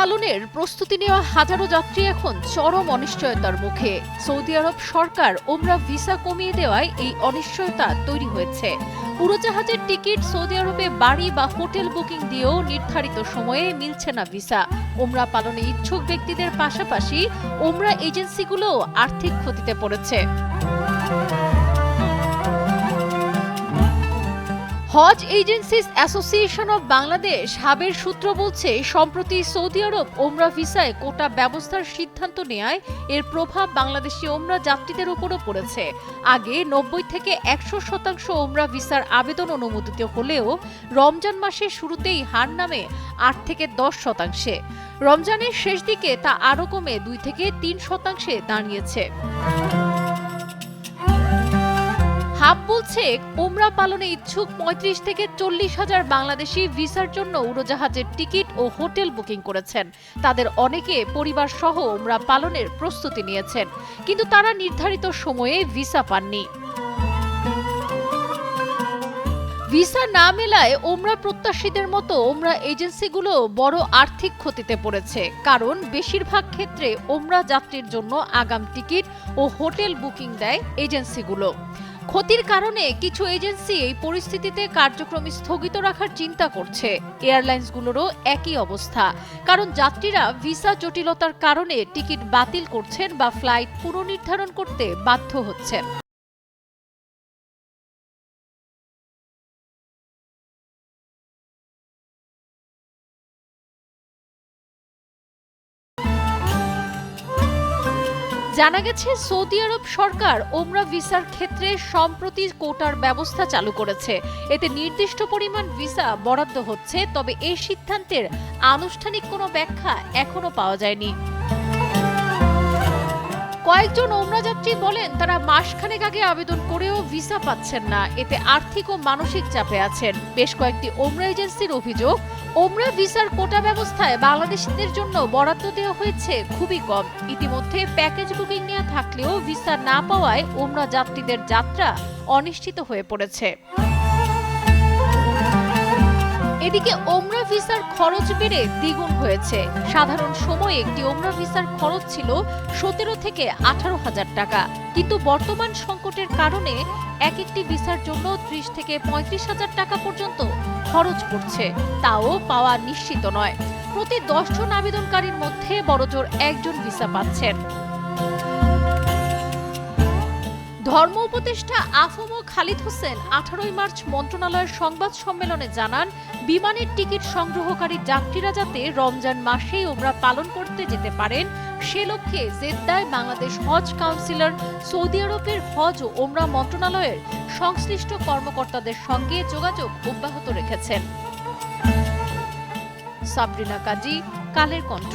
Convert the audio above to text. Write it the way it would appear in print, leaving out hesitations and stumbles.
পালনের প্রস্তুতি নেওয়া হাজারো যাত্রী এখন চরম অনিশ্চয়তার মুখে। সৌদি আরব সরকার ওমরা ভিসা কমিয়ে দেওয়ায় এই অনিশ্চয়তা তৈরি হয়েছে। উড়োজাহাজের টিকিট, সৌদি আরবে বাড়ি বা হোটেল বুকিং দিয়েও নির্ধারিত সময়ে মিলছে না ভিসা। ওমরা পালনে ইচ্ছুক ব্যক্তিদের পাশাপাশি ওমরা এজেন্সিগুলোও আর্থিক ক্ষতিতে পড়েছে। হজ এজেন্সিজ অ্যাসোসিয়েশন অব বাংলাদেশ হাবের সূত্র বলছে, সম্প্রতি সৌদি আরব ওমরা ভিসায় কোটা ব্যবস্থার সিদ্ধান্ত নেয়ায় এর প্রভাব বাংলাদেশি ওমরা যাত্রীদের উপরও পড়েছে। আগে 90 থেকে 100% ওমরা ভিসার আবেদন অনুমোদিত হলেও রমজান মাসের শুরুতেই হার নামে 8 থেকে 10%। রমজানের শেষ দিকে তা আরও কমে 2 থেকে 3% দাঁড়িয়েছে। হাব বলছে, ওমরা পালনে ইচ্ছুক 35 থেকে 40 হাজার বাংলাদেশি ভিসার জন্য উড়োজাহাজের টিকিট ও হোটেল বুকিং করেছেন। তাদের অনেকে পরিবার সহ ওমরা পালনের প্রস্তুতি নিয়েছেন, কিন্তু তারা নির্ধারিত সময়ে ভিসা পাননি। ভিসা না মেলায় ওমরা প্রত্যাশীদের মতো ওমরা এজেন্সিগুলো বড় আর্থিক ক্ষতিতে পড়েছে, কারণ বেশিরভাগ ক্ষেত্রে ওমরা যাত্রীর জন্য আগাম টিকিট ও হোটেল বুকিং দেয় এজেন্সিগুলো। ক্ষতির কারণে কিছু এজেন্সি এই পরিস্থিতিতে কার্যক্রম স্থগিত রাখার চিন্তা করছে। এয়ারলাইন্সগুলোরও একই অবস্থা, কারণ যাত্রীরা ভিসা জটিলতার কারণে টিকিট বাতিল করছেন বা ফ্লাইট পুনর্নির্ধারণ করতে বাধ্য হচ্ছেন। জানা গেছে, সৌদি আরব সরকার ওমরা ভিসার ক্ষেত্রে সম্প্রতি কোটার ব্যবস্থা চালু করেছে। এতে নির্দিষ্ট পরিমাণ ভিসা বরাদ্দ হচ্ছে, তবে এই সিদ্ধান্তের আনুষ্ঠানিক কোনো ব্যাখ্যা এখনো পাওয়া যায়নি। কয়েকজন ওমরা যাত্রী বলেন, তারা মাসখানেক আগে আবেদন করেও ভিসা পাচ্ছেন না। এতে আর্থিক ও মানসিক চাপে আছেন। বেশ কয়েকটি ওমরা এজেন্সির অভিযোগ, ওমরা ভিসার কোটা ব্যবস্থায় বাংলাদেশিদের জন্য বরাদ্দ দেওয়া হয়েছে খুবই কম। ইতিমধ্যে প্যাকেজ বুকিং নেওয়া থাকলেও ভিসা না পাওয়ায় ওমরা যাত্রীদের যাত্রা অনিশ্চিত হয়ে পড়েছে। এদিকে ওমরা ভিসার খরচ বেড়ে দ্বিগুণ হয়েছে। সাধারণ সময়ে একটি ওমরা ভিসার খরচ ছিল 17 থেকে 18 হাজার টাকা, কিন্তু বর্তমান সংকটের কারণে একটি ভিসার জন্য 30 থেকে 35 হাজার টাকা পর্যন্ত খরচ পড়ছে। তাও পাওয়া নিশ্চিত নয়। প্রতি 10 জন আবেদনকারীর মধ্যে বড়জোর একজন ভিসা পাচ্ছেন। ধর্ম উপদেষ্টা আফম খালিদ হোসেন 18 মার্চ মন্ত্রণালয়ের সংবাদ সম্মেলনে জানান, বিমানের টিকিট সংগ্রহকারী যাত্রীরা যাতে রমজান মাসেই ওমরা পালন করতে যেতে পারেন, সে লক্ষ্যে জেদ্দায় বাংলাদেশ হজ কাউন্সিলর সৌদি আরবের হজ ও ওমরা মন্ত্রণালয়ের সংশ্লিষ্ট কর্মকর্তাদের সঙ্গে যোগাযোগ অব্যাহত রেখেছেন। সাবরিনা কাজী, কালের কণ্ঠ।